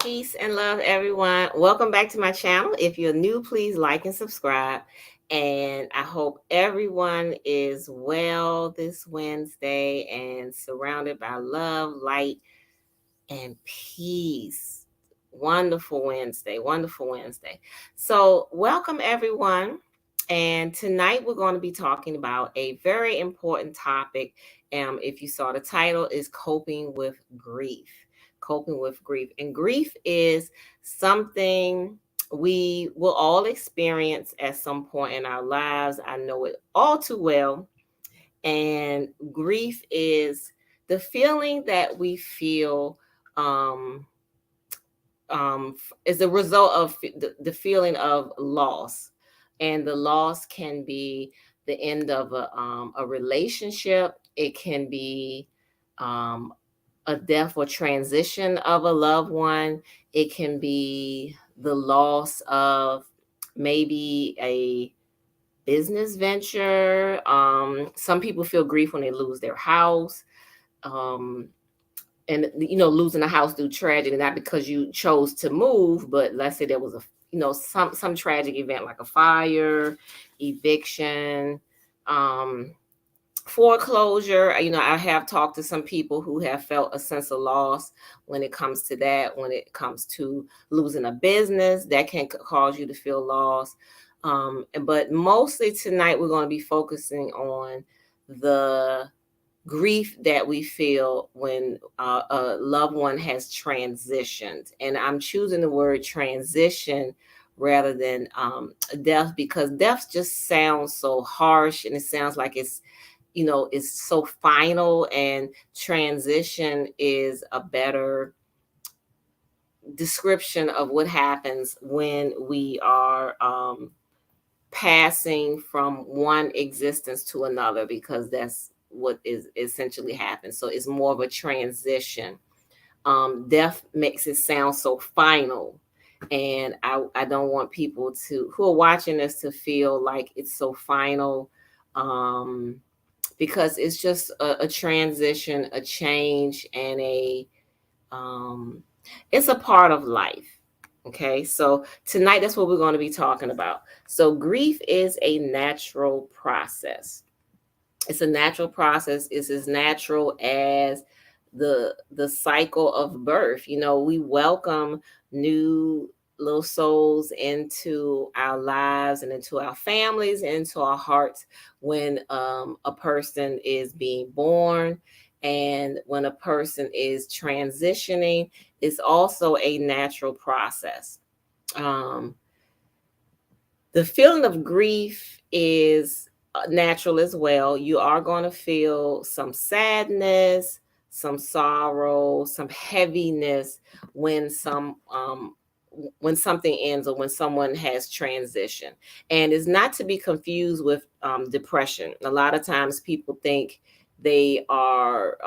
Peace and love, everyone. Welcome back to my channel. If you're new, please like and subscribe. And I hope everyone is well this Wednesday and surrounded by love, light, and peace. Wonderful Wednesday. Wonderful Wednesday. So, welcome, everyone. And tonight we're going to be talking about a very important topic. If you saw the title, is coping with grief. Coping with grief. And grief is something we will all experience at some point in our lives. I know it all too well. And grief is the feeling that we feel um, is the result of the feeling of loss. And the loss can be the end of a relationship, it can be um, a death or transition of a loved one, it can be the loss of maybe a business venture. Some people feel grief when they lose their house. Um, and losing a house through tragedy, not because you chose to move, but let's say there was a some tragic event like a fire, eviction, um, foreclosure. I have talked to some people who have felt a sense of loss when it comes to that. When it comes to losing a business, that can cause you to feel lost. But mostly tonight we're going to be focusing on the grief that we feel when a loved one has transitioned. And I'm choosing the word transition rather than death, because death just sounds so harsh and it sounds like it's so final, and transition is a better description of what happens when we are passing from one existence to another, because that's what is essentially happens. So it's more of a transition. Death makes it sound so final, and I don't want people who are watching this to feel like it's so final, because it's just a transition, a change, and um, it's a part of life. Okay, so tonight that's what we're going to be talking about. So, grief is a natural process. It's a natural process. It's as natural as the cycle of birth. We welcome new little souls into our lives and into our families and into our hearts when a person is being born, and when a person is transitioning. It's also a natural process. um, the feeling of grief is natural as well. You are going to feel some sadness, some sorrow, some heaviness when when something ends or when someone has transitioned. And it's not to be confused with depression. A lot of times people think they are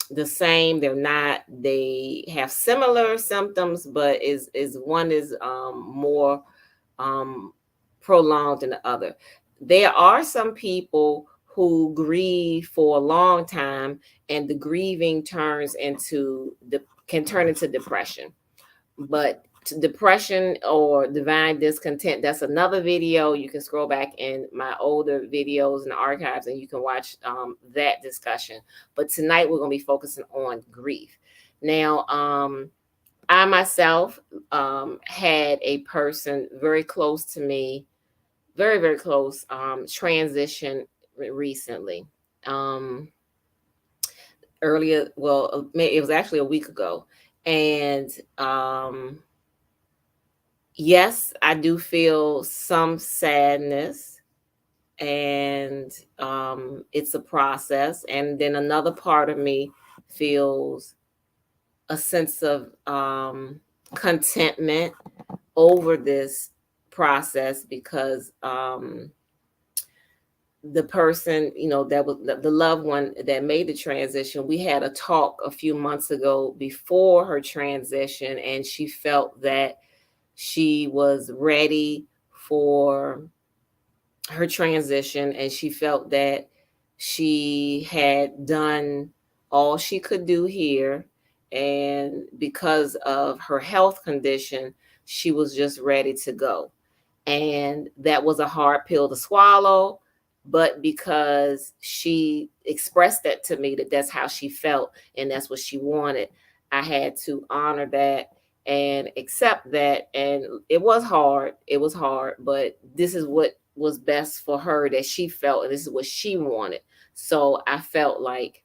the same. They're not. They have similar symptoms, but is one is more um, prolonged than the other. There are some people who grieve for a long time, and the grieving can turn into depression. But depression or divine discontent, that's another video. You can scroll back in my older videos in the archives and you can watch that discussion. But tonight we're going to be focusing on grief. Now, I myself had a person very close to me, very, very close, transition recently. Um, Earlier, well, it was actually a week ago. And yes, I do feel some sadness, and it's a process. And then another part of me feels a sense of contentment over this process, because the person, that was the loved one that made the transition, we had a talk a few months ago before her transition, and she felt that she was ready for her transition, and she felt that she had done all she could do here, And because of her health condition, she was just ready to go. And that was a hard pill to swallow. But because she expressed that to me, that that's how she felt and that's what she wanted, I had to honor that and accept that. And it was hard. It was hard, but this is what was best for her, that she felt, and this is what she wanted. So I felt like,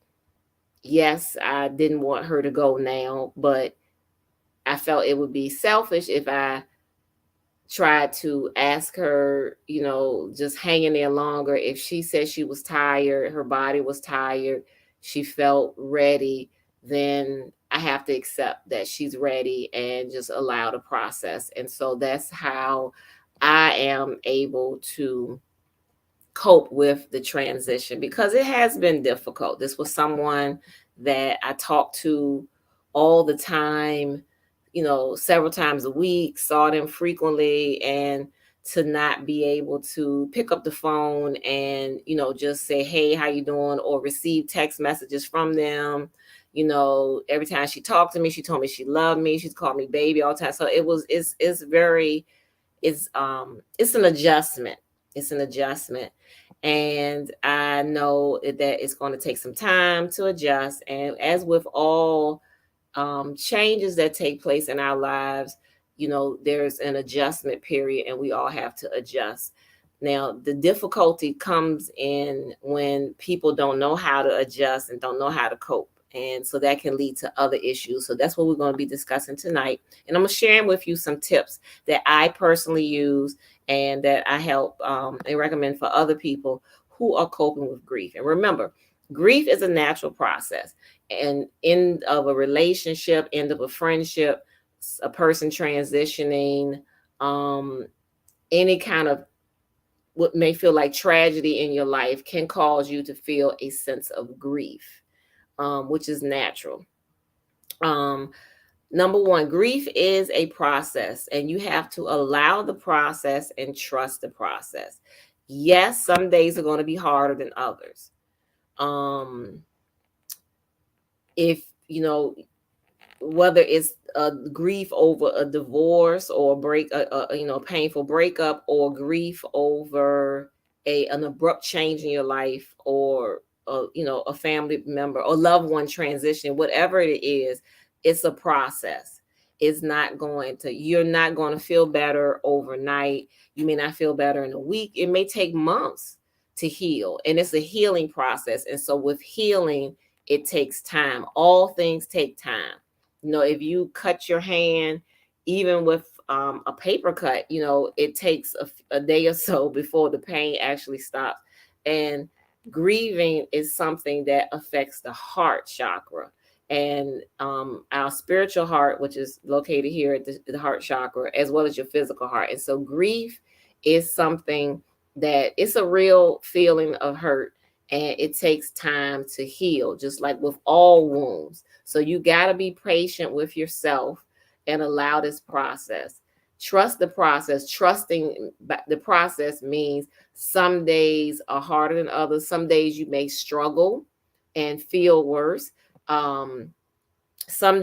yes, I didn't want her to go now, but I felt it would be selfish if I tried to ask her, just hanging there longer. If she said she was tired, her body was tired, she felt ready, then I have to accept that she's ready and just allow the process. And so that's how I am able to cope with the transition, because it has been difficult. This was someone that I talked to all the time, several times a week, saw them frequently, and to not be able to pick up the phone and, just say, "Hey, how you doing?" or receive text messages from them. Every time she talked to me, she told me she loved me. She's called me baby all the time. So it's very, it's an adjustment. It's an adjustment. And I know that it's going to take some time to adjust. And as with all changes that take place in our lives, there's an adjustment period and we all have to adjust. Now, the difficulty comes in when people don't know how to adjust and don't know how to cope. And so that can lead to other issues. So that's what we're going to be discussing tonight. And I'm going to share with you some tips that I personally use and that I help and recommend for other people who are coping with grief. And remember, grief is a natural process. And end of a relationship, end of a friendship, a person transitioning, any kind of what may feel like tragedy in your life can cause you to feel a sense of grief, which is natural. Number one, grief is a process, and you have to allow the process and trust the process. Yes, some days are going to be harder than others. If whether it's a grief over a divorce or a painful breakup, or grief over an abrupt change in your life, or a family member or loved one transition, whatever it is, it's a process. You're not going to feel better overnight. You may not feel better in a week. It may take months to heal, and it's a healing process. And so with healing, it takes time. All things take time. If you cut your hand, even with a paper cut, it takes a day or so before the pain actually stops. And grieving is something that affects the heart chakra and our spiritual heart, which is located here at the heart chakra, as well as your physical heart. And so grief is something that it's a real feeling of hurt, and it takes time to heal, just like with all wounds. So you got to be patient with yourself and allow this process. Trust the process. Trusting the process means some days are harder than others. Some days you may struggle and feel worse. Some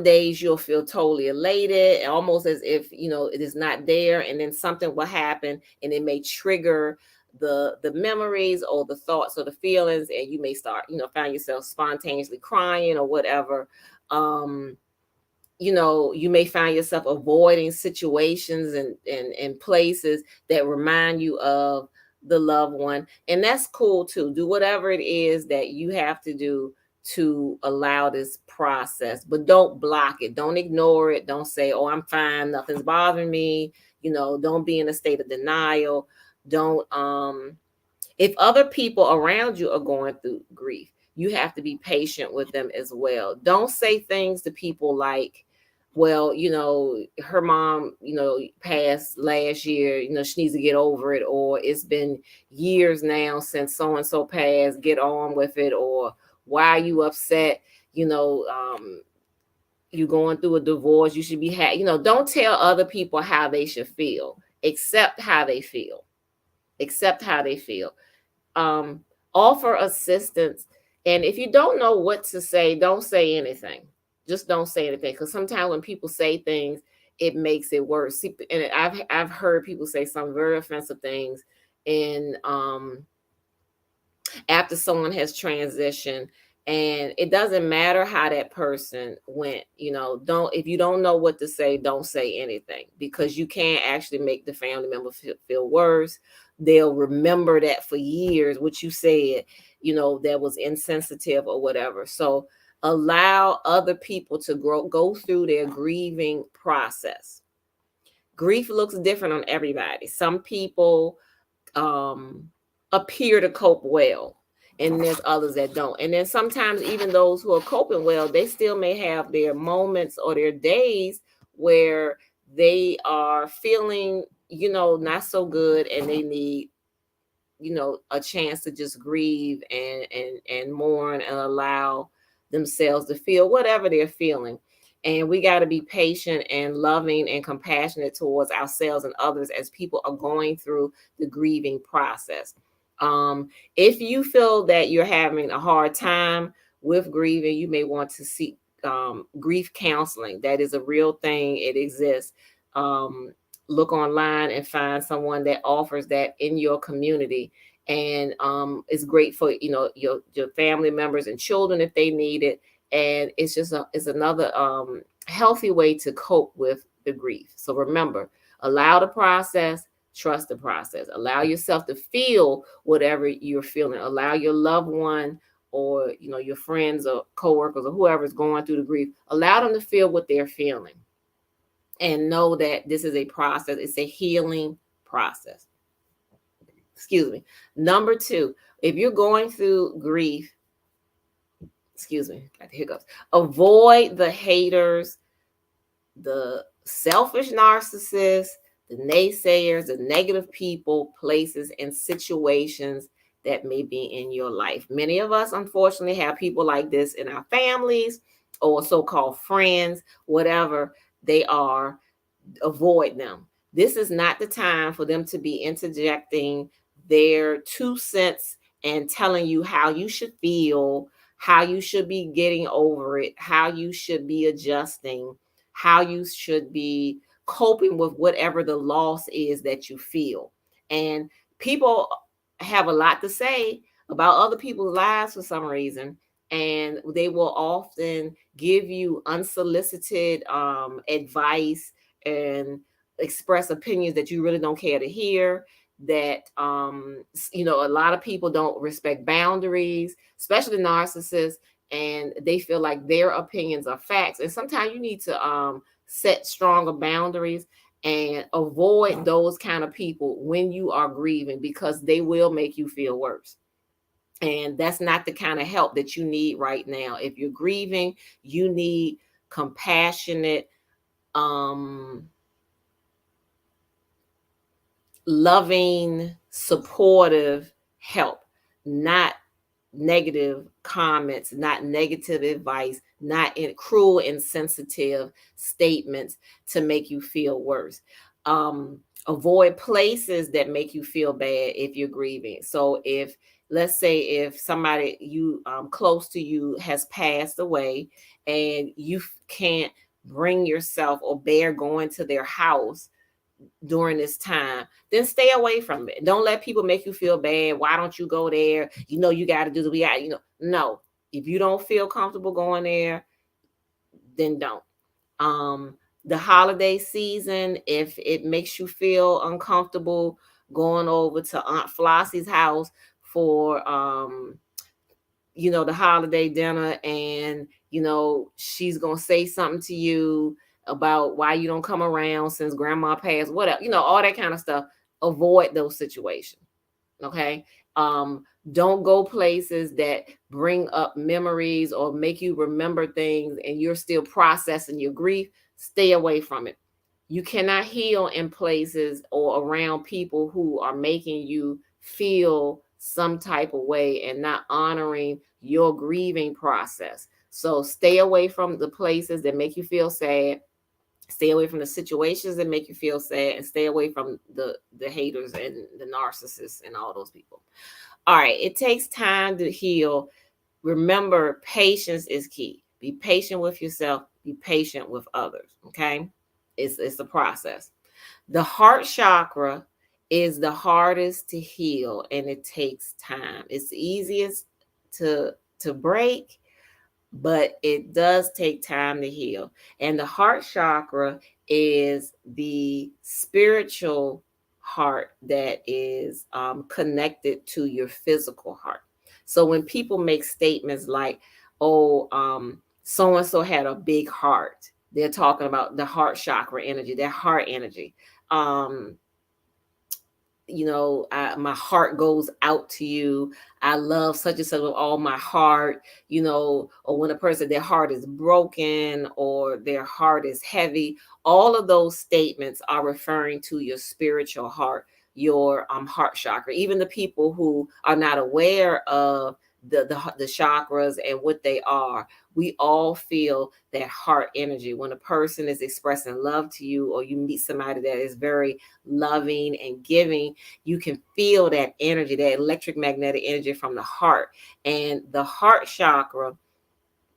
days you'll feel totally elated, almost as if it is not there, and then something will happen and it may trigger the memories or the thoughts or the feelings, and you may start find yourself spontaneously crying or whatever. You may find yourself avoiding situations and places that remind you of the loved one, and that's cool too. Do whatever it is that you have to do to allow this process, but don't block it. Don't ignore it. Don't say, "Oh, I'm fine, nothing's bothering me." Don't be in a state of denial. Don't If other people around you are going through grief, you have to be patient with them as well. Don't say things to people like, "Well, her mom, passed last year, she needs to get over it," or "It's been years now since so and so passed, get on with it," or "Why are you upset? You going through a divorce, you should be don't tell other people how they should feel. Accept how they feel. Accept how they feel. Offer assistance. And if you don't know what to say, don't say anything. Just don't say anything, because sometimes when people say things, it makes it worse. See, and I've heard people say some very offensive things, and after someone has transitioned, and it doesn't matter how that person went. Don't, if you don't know what to say, don't say anything, because you can't actually make the family member feel worse. They'll remember that for years, what you said, that was insensitive or whatever. So allow other people to go through their grieving process. Grief looks different on everybody. Some people um, appear to cope well, and there's others that don't. And then sometimes even those who are coping well, they still may have their moments or their days where they are feeling, not so good, and they need, a chance to just grieve and mourn and allow themselves to feel whatever they're feeling. And we got to be patient and loving and compassionate towards ourselves and others as people are going through the grieving process. If you feel that you're having a hard time with grieving, you may want to seek grief counseling. That is a real thing. It exists. Look online and find someone that offers that in your community. And it's great for your family members and children if they need it. And it's another healthy way to cope with the grief. So remember, allow the process, trust the process. Allow yourself to feel whatever you're feeling. Allow your loved one, or your friends or coworkers or whoever is going through the grief, allow them to feel what they're feeling, and know that this is a process. It's a healing process. Excuse me. Number 2, if you're going through grief, excuse me, got the hiccups. Avoid the haters, the selfish narcissists, the naysayers, the negative people, places, and situations that may be in your life. Many of us, unfortunately, have people like this in our families or so-called friends, whatever they are. Avoid them. This is not the time for them to be interjecting their 2 cents and telling you how you should feel, how you should be getting over it, how you should be adjusting, how you should be coping with whatever the loss is that you feel. And people have a lot to say about other people's lives for some reason, and they will often give you unsolicited advice and express opinions that you really don't care to hear. That a lot of people don't respect boundaries, especially narcissists, and they feel like their opinions are facts. And sometimes you need to set stronger boundaries and avoid those kind of people when you are grieving, because they will make you feel worse. And that's not the kind of help that you need right now. If you're grieving, you need compassionate, loving, supportive help, not negative comments, not negative advice, not cruel, insensitive statements to make you feel worse. Avoid places that make you feel bad if you're grieving. So if, let's say, if somebody you close to you has passed away, and you can't bring yourself or bear going to their house during this time, then stay away from it. Don't let people make you feel bad. Why don't you go there? You got to do the, no. If you don't feel comfortable going there, then don't. The holiday season, if it makes you feel uncomfortable going over to Aunt Flossie's house for the holiday dinner, and she's gonna say something to you about why you don't come around since grandma passed, whatever, all that kind of stuff. Avoid those situations. Okay. Don't go places that bring up memories or make you remember things and you're still processing your grief. Stay away from it. You cannot heal in places or around people who are making you feel some type of way and not honoring your grieving process. So stay away from the places that make you feel sad. Stay away from the situations that make you feel sad, and stay away from the haters and the narcissists and all those people. All right, it takes time to heal. Remember, patience is key. Be patient with yourself. Be patient with others. Okay, it's a process. The heart chakra is the hardest to heal, and it takes time. It's the easiest to break, but it does take time to heal. And the heart chakra is the spiritual heart that is connected to your physical heart. So when people make statements like, oh, so and so had a big heart, they're talking about the heart chakra energy, their heart energy. Um, my heart goes out to you. I love such and such with all my heart, or when a person, their heart is broken or their heart is heavy. All of those statements are referring to your spiritual heart, your heart chakra. Even the people who are not aware of the chakras and what they are, we all feel that heart energy when a person is expressing love to you, or you meet somebody that is very loving and giving. You can feel that energy, that electromagnetic energy from the heart. And the heart chakra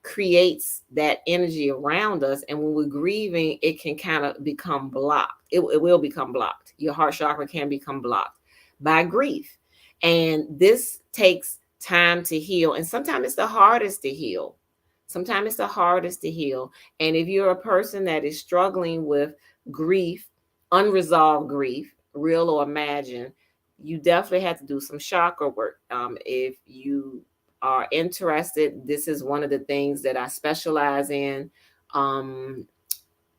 creates that energy around us. And when we're grieving, it can kind of become blocked. It will become blocked. Your heart chakra can become blocked by grief. And this takes time to heal. And sometimes it's the hardest to heal. Sometimes it's the hardest to heal. And if you're a person that is struggling with grief, unresolved grief, real or imagined, you definitely have to do some chakra work. If you are interested, this is one of the things that I specialize in. Um,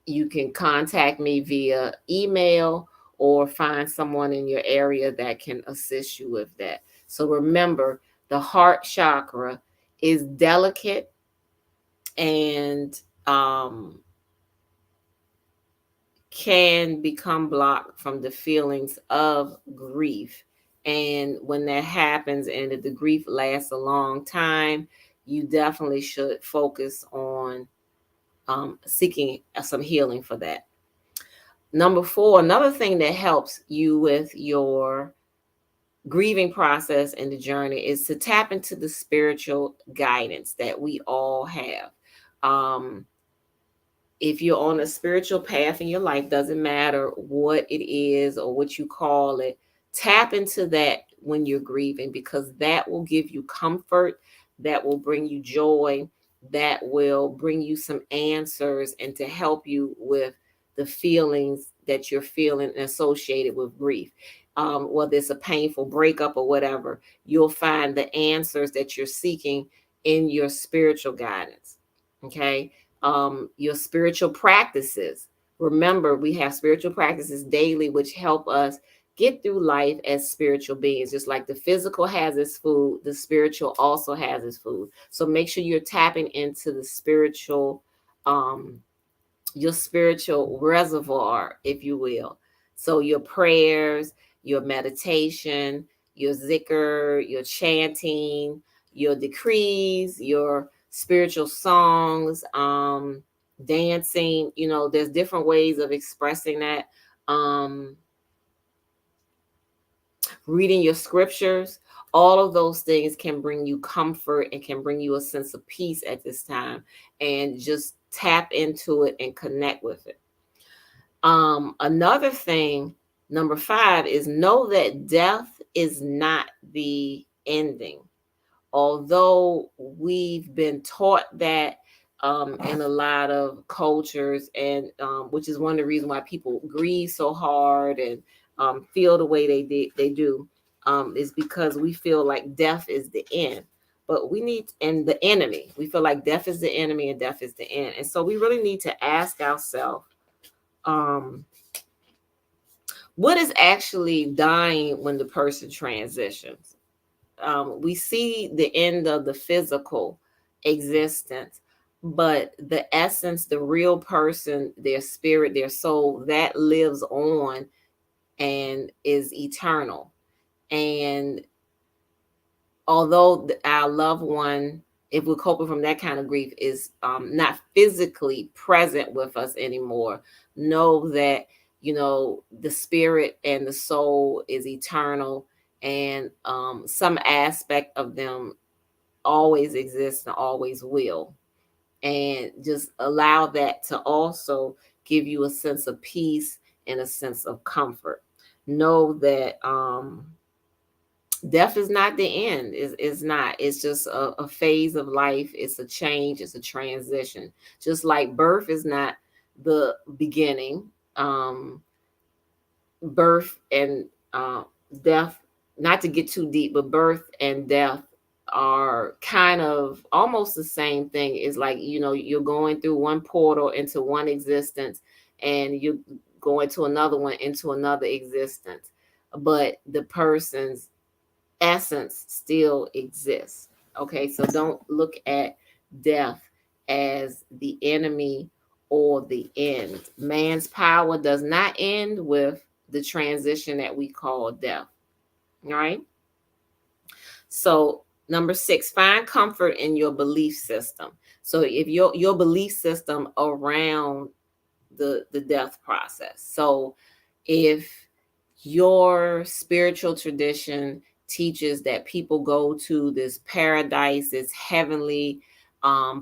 you can contact me via email or find someone in your area that can assist you with that. So remember, the heart chakra is delicate and can become blocked from the feelings of grief. And when that happens, and if the grief lasts a long time, you definitely should focus on seeking some healing for that. Number 4, another thing that helps you with your grieving process and the journey is to tap into the spiritual guidance that we all have. Um, if you're on a spiritual path in your life, doesn't matter what it is or what you call it, tap into that when you're grieving, because that will give you comfort, that will bring you joy, that will bring you some answers, and to help you with the feelings that you're feeling associated with grief. Whether it's a painful breakup or whatever, you'll find the answers that you're seeking in your spiritual guidance. Okay, your spiritual practices. Remember, we have spiritual practices daily, which help us get through life as spiritual beings. Just like the physical has its food, the spiritual also has its food. So make sure you're tapping into the spiritual, your spiritual reservoir, if you will. So your prayers, your meditation, your zikr, your chanting, your decrees, your spiritual songs, dancing, there's different ways of expressing that. Um, Reading your scriptures, all of those things can bring you comfort and can bring you a sense of peace at this time. And just tap into it and connect with it. Another thing, number 5, is know that death is not the ending. Although we've been taught that in a lot of cultures, and which is one of the reasons why people grieve so hard and feel the way they do, is because we feel like death is the end. But we need, and the enemy, we feel like death is the enemy and death is the end. And so we really need to ask ourselves, um, what is actually dying when the person transitions? We see the end of the physical existence, but the essence, the real person, their spirit, their soul, that lives on and is eternal. And although our loved one, if we're coping from that kind of grief, is not physically present with us anymore, know that the spirit and the soul is eternal, and some aspect of them always exists and always will. and just allow that to also give you a sense of peace and a sense of comfort. Know that death is not the end. It's not. It's just a phase of life. It's a change. It's a transition. Just like birth is not the beginning. Birth and death, not to get too deep, but birth and death are kind of almost the same thing. It's like, you're going through one portal into one existence, and you're going to another one into another existence. But the person's essence still exists. Okay, so don't look at death as the enemy or the end. Man's power does not end with the transition that we call death. All right. So number 6, find comfort in your belief system. So if your belief system around the death process. So if your spiritual tradition teaches that people go to this paradise, this heavenly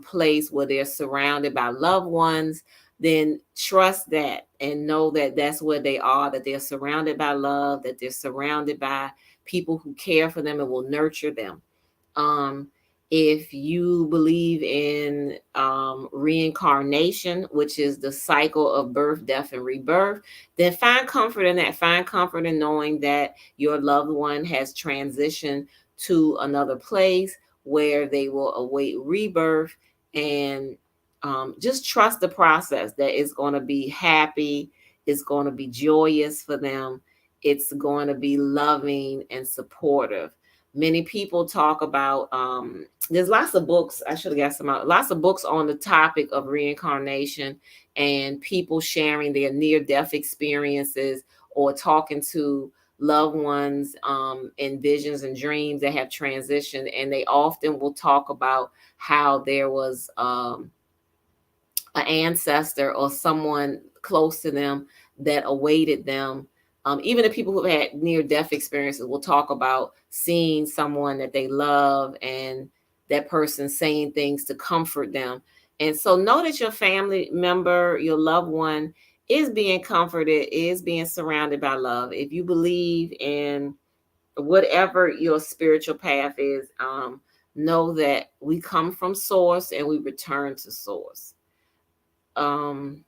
place where they're surrounded by loved ones, then trust that and know that that's where they are, that they're surrounded by love, that they're surrounded by people who care for them and will nurture them. um, if you believe in reincarnation, which is the cycle of birth, death, and rebirth, then find comfort in that. Find comfort in knowing that your loved one has transitioned to another place where they will await rebirth, and just trust the process, that it's going to be happy, it's going to be joyous for them, it's going to be loving and supportive. Many people talk about there's lots of books, I should have got some out, lots of books on the topic of reincarnation, and people sharing their near death experiences or talking to loved ones in visions and dreams that have transitioned, and they often will talk about how there was an ancestor or someone close to them that awaited them. Even the people who have had near death experiences will talk about seeing someone that they love, and that person saying things to comfort them. And so know that your family member, your loved one, is being comforted, is being surrounded by love. If you believe in whatever your spiritual path is, know that we come from source and we return to source. um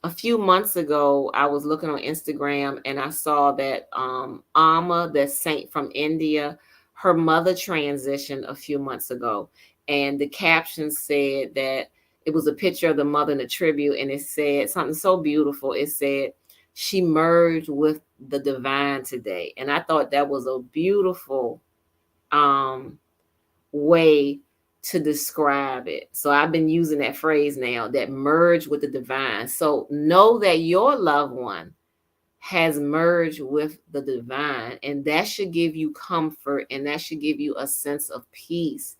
a few months ago, I was looking on Instagram and I saw that Amma, that saint from India, her mother transitioned a few months ago. And the caption said that it was a picture of the mother in a tribute, and it said something so beautiful. It said, she merged with the divine today. And I thought that was a beautiful um, way to describe it. So I've been using that phrase now, that merge with the divine. So know that your loved one has merged with the divine, and that should give you comfort, and that should give you a sense of peace,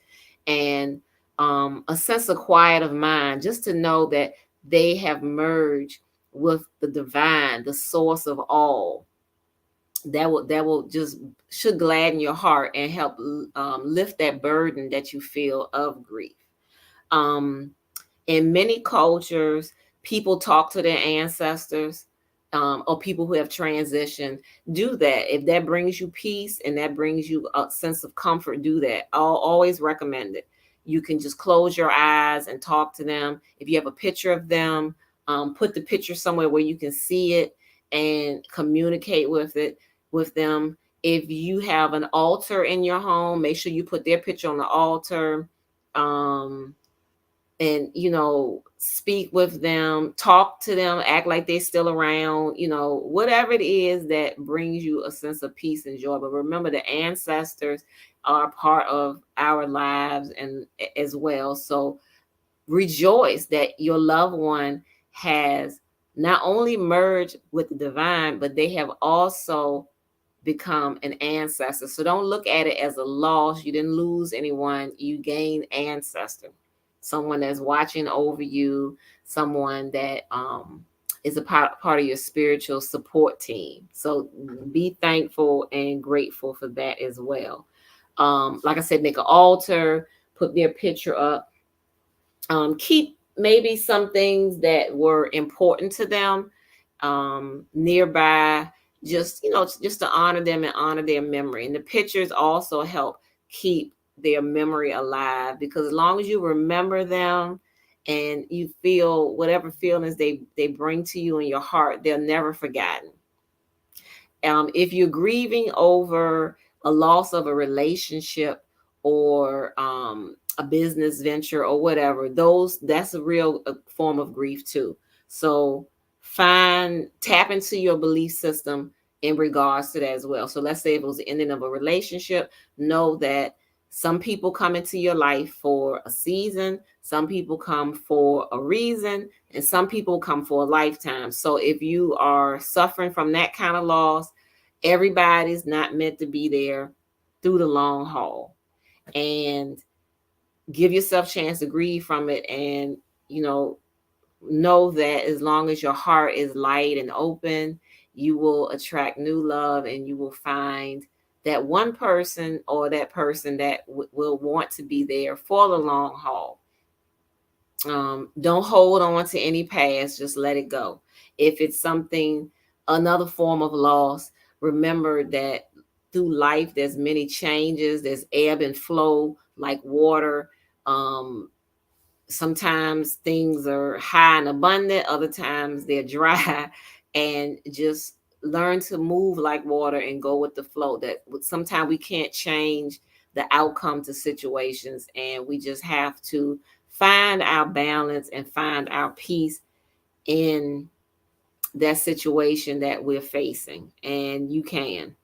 and a sense of quiet of mind, just to know that they have merged with the divine, the source of all. That will just should gladden your heart and help lift that burden that you feel of grief. Um, in many cultures, people talk to their ancestors, or people who have transitioned. Do that. If that brings you peace and that brings you a sense of comfort, do that. I'll always recommend it. You can just close your eyes and talk to them. If you have a picture of them, put the picture somewhere where you can see it and communicate with them. If you have an altar in your home, make sure you put their picture on the altar. And speak with them, talk to them, act like they're still around, whatever it is that brings you a sense of peace and joy. But remember, the ancestors are part of our lives and as well. So rejoice that your loved one has not only merged with the divine, but they have also become an ancestor. So don't look at it as a loss. You didn't lose anyone, you gained ancestor, someone that's watching over you, someone that is a part of your spiritual support team. So be thankful and grateful for that as well. Like I said, make an altar, put their picture up, Keep maybe some things that were important to them nearby, just just to honor them and honor their memory. And the pictures also help keep their memory alive, because as long as you remember them and you feel whatever feelings they bring to you in your heart, they're never forgotten. If you're grieving over a loss of a relationship or a business venture or whatever, that's a real form of grief too. So tap into your belief system in regards to that as well. So let's say if it was the ending of a relationship, know that some people come into your life for a season, some people come for a reason, and some people come for a lifetime. So if you are suffering from that kind of loss, everybody's not meant to be there through the long haul. And give yourself a chance to grieve from it, and you know know that as long as your heart is light and open, you will attract new love, and you will find that one person or that person that will want to be there for the long haul. Don't hold on to any past, just let it go. If it's something, another form of loss, remember that through life there's many changes, there's ebb and flow like water. Sometimes things are high and abundant, other times they're dry. And just learn to move like water and go with the flow. That sometimes we can't change the outcome to situations, and we just have to find our balance and find our peace in that situation that we're facing. And you can.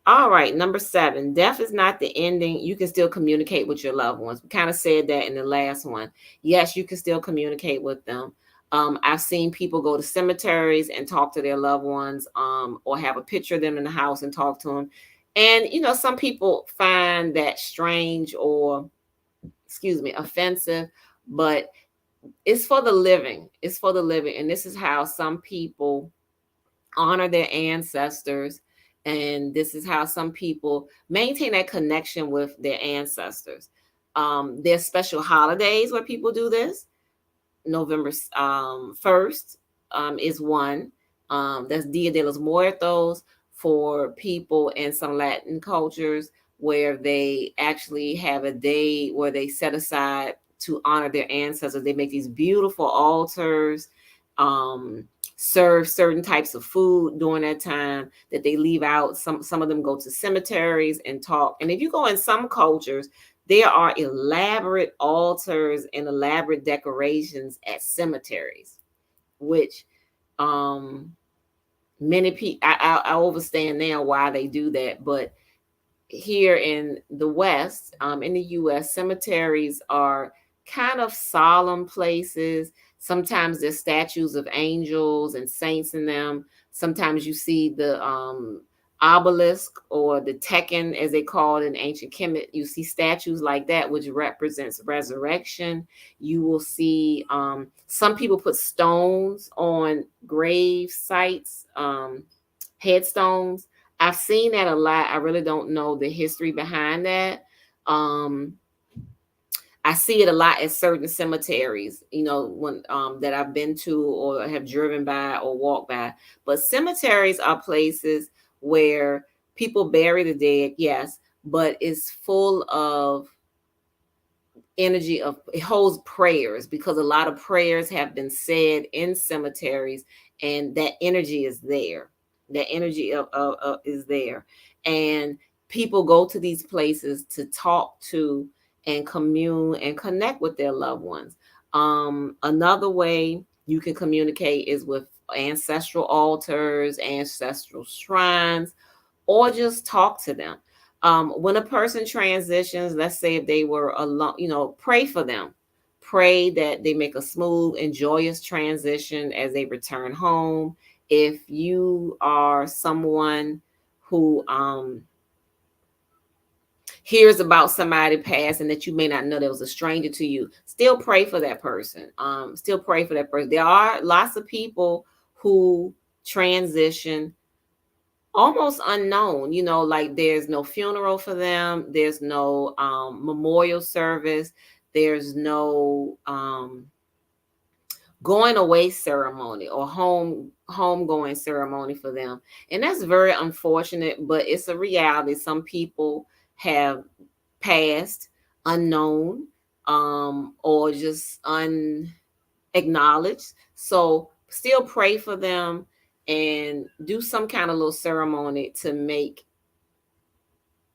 All right, number 7, death is not the ending. You can still communicate with your loved ones. We kind of said that in the last one. Yes, you can still communicate with them. I've seen people go to cemeteries and talk to their loved ones, or have a picture of them in the house and talk to them. And, some people find that strange or, excuse me, offensive, but it's for the living. It's for the living. And this is how some people honor their ancestors. And this is how some people maintain that connection with their ancestors. There's special holidays where people do this. November 1st is one. That's Dia de los Muertos for people in some Latin cultures, where they actually have a day where they set aside to honor their ancestors. They make these beautiful altars, serve certain types of food during that time that they leave out. Some of them go to cemeteries and talk. And if you go in some cultures, there are elaborate altars and elaborate decorations at cemeteries, which many people, I understand now why they do that. But here in the West, in the U.S., cemeteries are kind of solemn places. Sometimes there's statues of angels and saints in them. Sometimes you see the obelisk, or the Tekken, as they call it in ancient Kemet. You see statues like that, which represents resurrection. You will see some people put stones on grave sites, headstones. I've seen that a lot. I really don't know the history behind that. Um, I see it a lot at certain cemeteries, when that I've been to or have driven by or walked by. But cemeteries are places where people bury the dead, yes, but it's full of energy. Of it holds prayers, because a lot of prayers have been said in cemeteries, and that energy is there. That energy is there. And people go to these places to talk to and commune and connect with their loved ones. Another way you can communicate is with ancestral altars, ancestral shrines, or just talk to them. When a person transitions, let's say if they were alone, pray for them. Pray that they make a smooth and joyous transition as they return home. If you are someone who hears about somebody passing that you may not know, that was a stranger to you, still pray for that person. Still pray for that person. There are lots of people who transition almost unknown, like there's no funeral for them, there's no memorial service. There's no going away ceremony or homegoing ceremony for them. And that's very unfortunate, but it's a reality. Some people have passed unknown, or just unacknowledged. So still pray for them and do some kind of little ceremony to make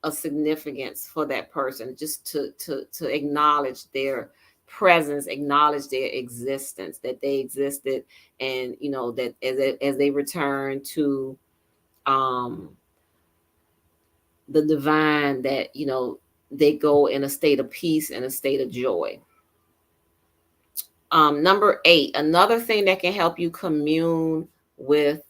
a significance for that person, just to acknowledge their presence, acknowledge their existence, that they existed, and that as they return to um the divine, that they go in a state of peace and a state of joy. Number 8, another thing that can help you commune with,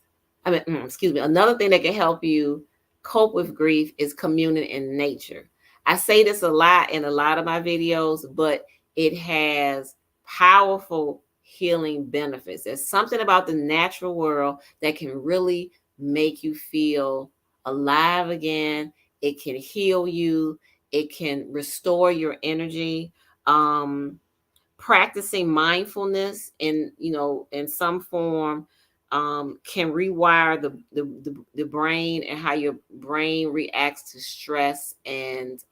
excuse me, another thing that can help you cope with grief is communing in nature. I say this a lot in a lot of my videos, but it has powerful healing benefits. There's something about the natural world that can really make you feel alive again. It can heal you. It can restore your energy. Practicing mindfulness in some form can rewire the brain, and how your brain reacts to stress and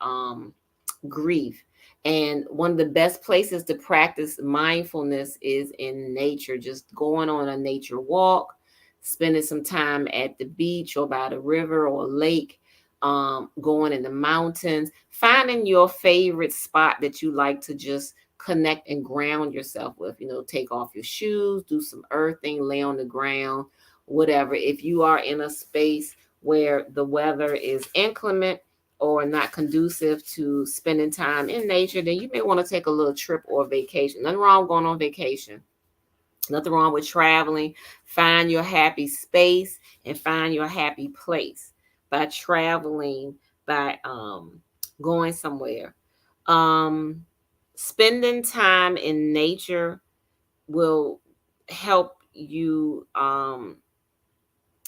grief. And one of the best places to practice mindfulness is in nature, just going on a nature walk, spending some time at the beach or by the river or lake, going in the mountains, finding your favorite spot that you like to just connect and ground yourself with. Take off your shoes, do some earthing, lay on the ground, whatever. If you are in a space where the weather is inclement or not conducive to spending time in nature, then you may want to take a little trip or vacation. Nothing wrong with going on vacation. Nothing wrong with traveling. Find your happy space and find your happy place by traveling, by going somewhere. Spending time in nature will help you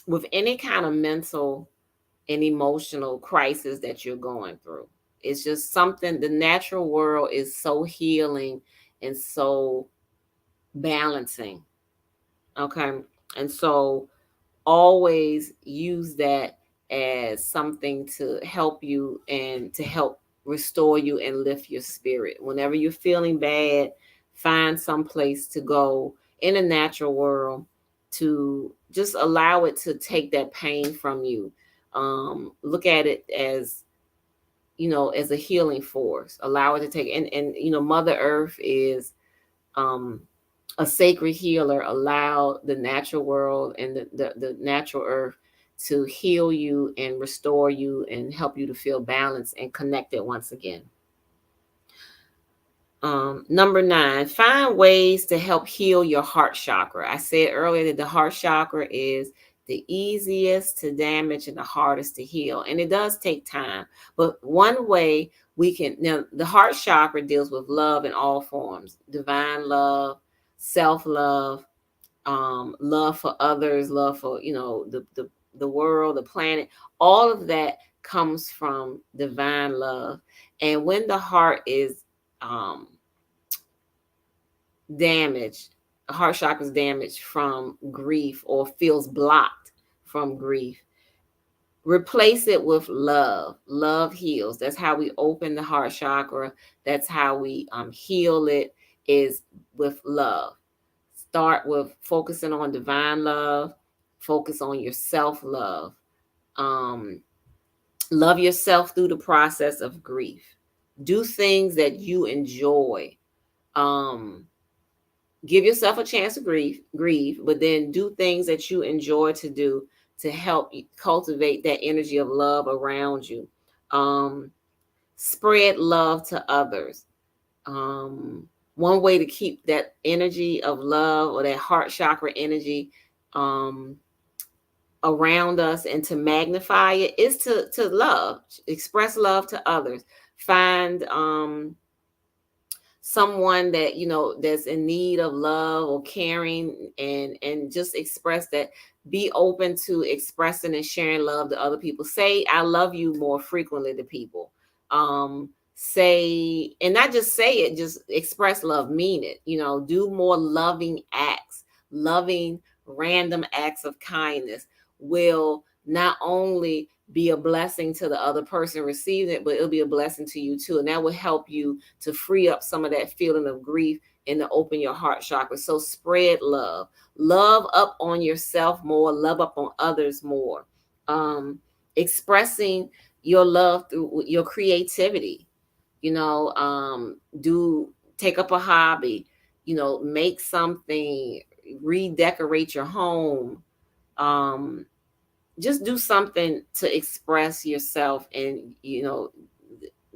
with any kind of mental and emotional crisis that you're going through. It's just something, the natural world is so healing and so balancing. Okay. And so always use that as something to help you and to help restore you and lift your spirit. Whenever you're feeling bad, find some place to go in the natural world to just allow it to take that pain from you. Look at it as as a healing force. Allow it to take, and Mother Earth is a sacred healer. Allow the natural world and the natural earth to heal you and restore you and help you to feel balanced and connected once again. Number 9, find ways to help heal your heart chakra. I said earlier that the heart chakra is the easiest to damage and the hardest to heal. And it does take time. But one way we can, now the heart chakra deals with love in all forms: divine love, self-love, love for others, love for, the world, the planet. All of that comes from divine love. And when the heart is damaged, heart chakra is damaged from grief or feels blocked from grief, replace it with love. Love heals. That's how we open the heart chakra. That's how we heal it, is with love. Start with focusing on divine love. Focus on your self-love. Love yourself through the process of grief. Do things that you enjoy. Give yourself a chance to grieve, but then do things that you enjoy to do to help you cultivate that energy of love around you. Spread love to others. One way to keep that energy of love or that heart chakra energy around us and to magnify it is to love, express love to others. Find someone that that's in need of love or caring, and just express that. Be open to expressing and sharing love to other people. Say I love you more frequently to people. say, and not just say it, just express love, mean it. Do more loving acts. Loving random acts of kindness will not only be a blessing to the other person receiving it, but it'll be a blessing to you too. And that will help you to free up some of that feeling of grief and to open your heart chakra. So spread love. Love up on yourself more, love up on others more. Expressing your love through your creativity. Do take up a hobby, make something, redecorate your home. Just do something to express yourself and the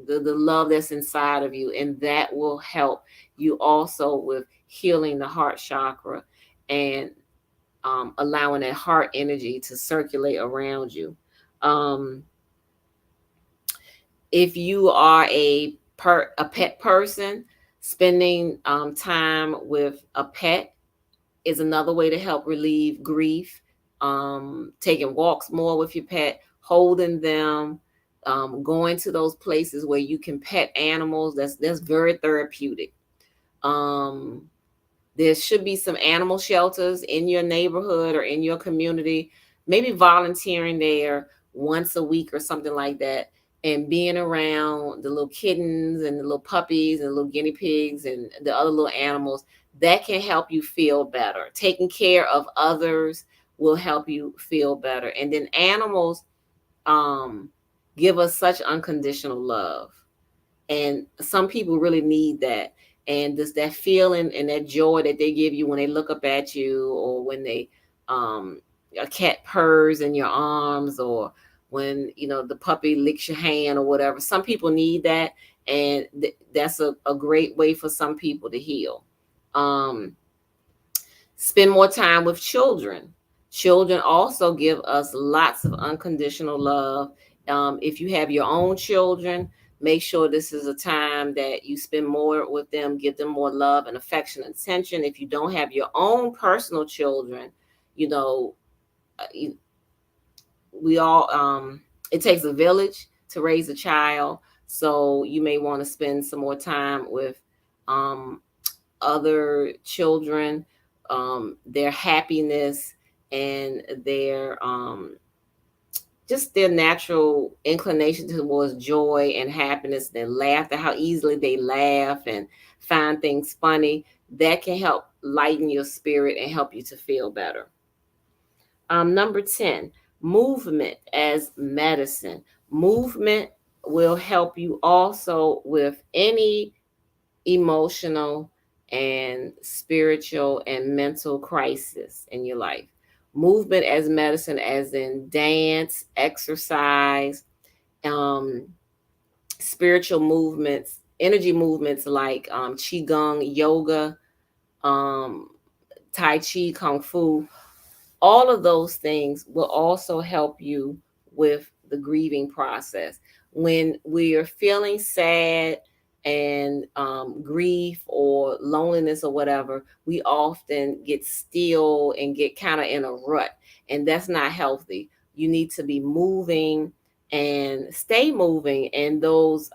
love that's inside of you, and that will help you also with healing the heart chakra and allowing that heart energy to circulate around you. If you are a pet person, spending time with a pet is another way to help relieve grief. Taking walks more with your pet, holding them, going to those places where you can pet animals. That's very therapeutic. There should be some animal shelters in your neighborhood or in your community, maybe volunteering there once a week or something like that, and being around the little kittens and the little puppies and the little guinea pigs and the other little animals. That can help you feel better. Taking care of others will help you feel better. And then animals give us such unconditional love, and some people really need that. And just that feeling and that joy that they give you when they look up at you, or when they a cat purrs in your arms, or when the puppy licks your hand or whatever. Some people need that, and that's a great way for some people to heal. Spend more time with children. Children also give us lots of unconditional love. If you have your own children, make sure this is a time that you spend more with them, give them more love and affection and attention. If you don't have your own personal children, you know, we all, it takes a village to raise a child. So you may want to spend some more time with other children, their happiness and their just their natural inclination towards joy and happiness, their laughter, how easily they laugh and find things funny. That can help lighten your spirit and help you to feel better. Number 10, movement as medicine. Movement will help you also with any emotional and spiritual and mental crisis in your life. Movement as medicine, as in dance, exercise, um, spiritual movements, energy movements like qigong, yoga, um, tai chi, kung fu. All of those things will also help you with the grieving process. When we are feeling sad and grief or loneliness or whatever, we often get still and get kind of in a rut, and that's not healthy. You need to be moving and stay moving, and those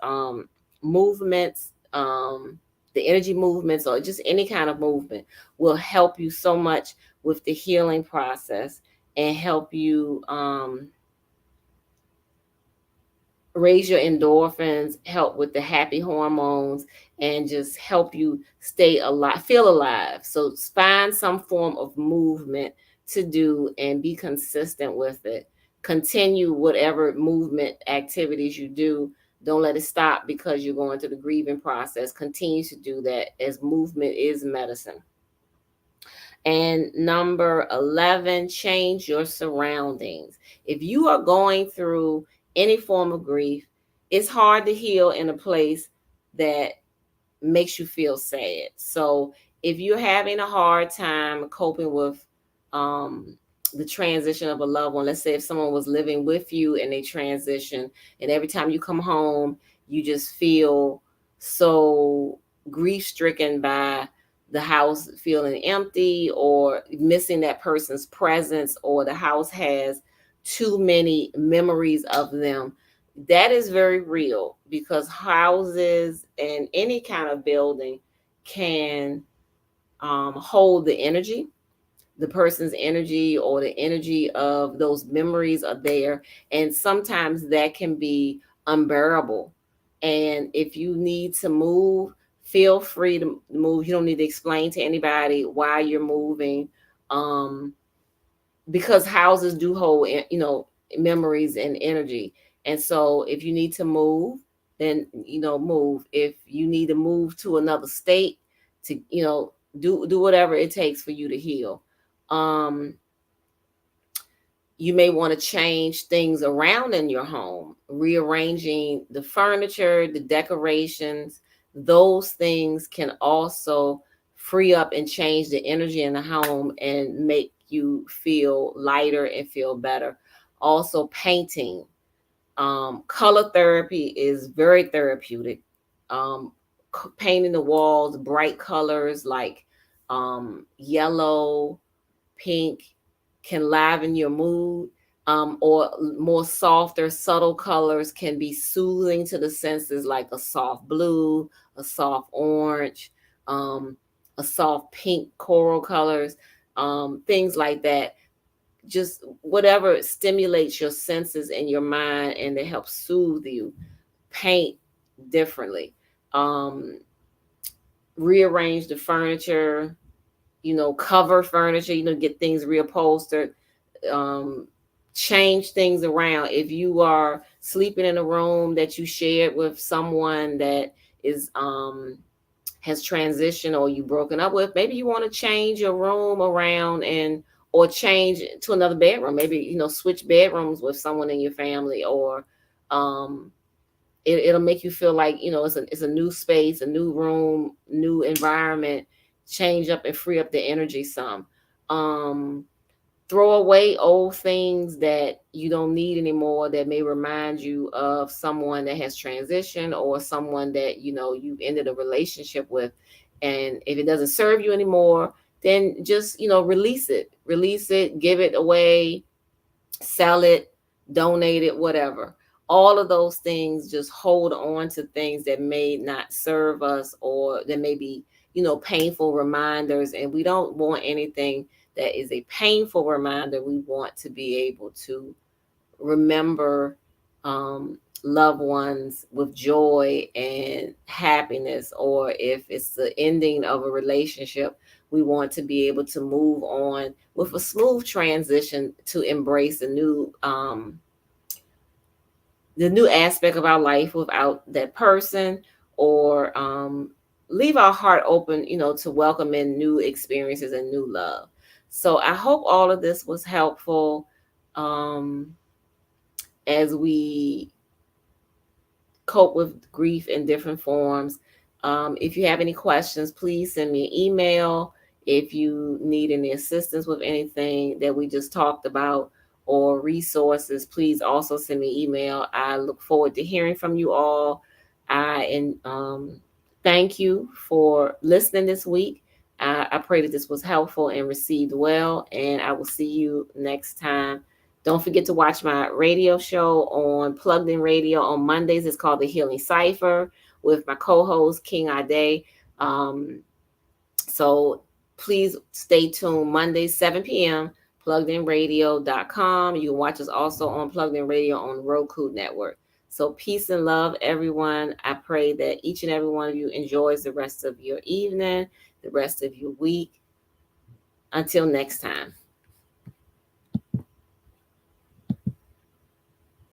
movements, the energy movements, or just any kind of movement, will help you so much with the healing process and help you raise your endorphins, help with the happy hormones, and just help you stay alive, feel alive. So find some form of movement to do and be consistent with it. Continue whatever movement activities you do. Don't let it stop because you're going through the grieving process. Continue to do that, as movement is medicine. And number 11, change your surroundings. If you are going through any form of grief, it's hard to heal in a place that makes you feel sad. So if you're having a hard time coping with the transition of a loved one, let's say if someone was living with you and they transition, and every time you come home, you just feel so grief stricken by the house feeling empty or missing that person's presence, or the house has too many memories of them, that is very real, because houses and any kind of building can hold the energy, the person's energy, or the energy of those memories are there. And sometimes that can be unbearable. And if you need to move, feel free to move. You don't need to explain to anybody why you're moving. Um, because houses do hold, memories and energy. And so if you need to move, then move. If you need to move to another state, to do whatever it takes for you to heal. um you may want to change things around in your home, rearranging the furniture, the decorations. Those things can also free up and change the energy in the home and make you feel lighter and feel better. Also, painting. Color therapy is very therapeutic. Painting the walls bright colors like yellow, pink, can liven your mood. Or more softer, subtle colors can be soothing to the senses, like a soft blue, a soft orange, um, a soft pink, coral colors, things like that. Just whatever stimulates your senses and your mind and it helps soothe you. Paint differently. Um, Rearrange the furniture, cover furniture, get things reupholstered, um, change things around. If you are sleeping in a room that you shared with someone that is has transitioned, or you broken up with, maybe you want to change your room around, and or change to another bedroom. Maybe switch bedrooms with someone in your family, or um, it'll make you feel like it's a new space, a new room, new environment. Change up and free up the energy some. um Throw away old things that you don't need anymore, that may remind you of someone that has transitioned, or someone that you've ended a relationship with. And if it doesn't serve you anymore, then just release it, give it away, sell it, donate it, whatever. All of those things, just hold on to things that may not serve us, or that may be, painful reminders. And we don't want anything that is a painful reminder. We want to be able to remember loved ones with joy and happiness. Or if it's the ending of a relationship, we want to be able to move on with a smooth transition to embrace the new aspect of our life without that person, or leave our heart open, to welcome in new experiences and new love. So I hope all of this was helpful, um, as we cope with grief in different forms. If you have any questions, please send me an email. If you need any assistance with anything that we just talked about, or resources, please also send me an email. I look forward to hearing from you all. And thank you for listening this week. I pray that this was helpful and received well, and I will see you next time. Don't forget to watch my radio show on Plugged In Radio on Mondays. It's called The Healing Cipher with my co-host King Ade. Um, so please stay tuned. Mondays 7 p.m. PluggedInRadio.com. You can watch us also on Plugged In Radio on Roku Network. So peace and love, everyone. I pray that each and every one of you enjoys the rest of your evening, the rest of your week. Until next time.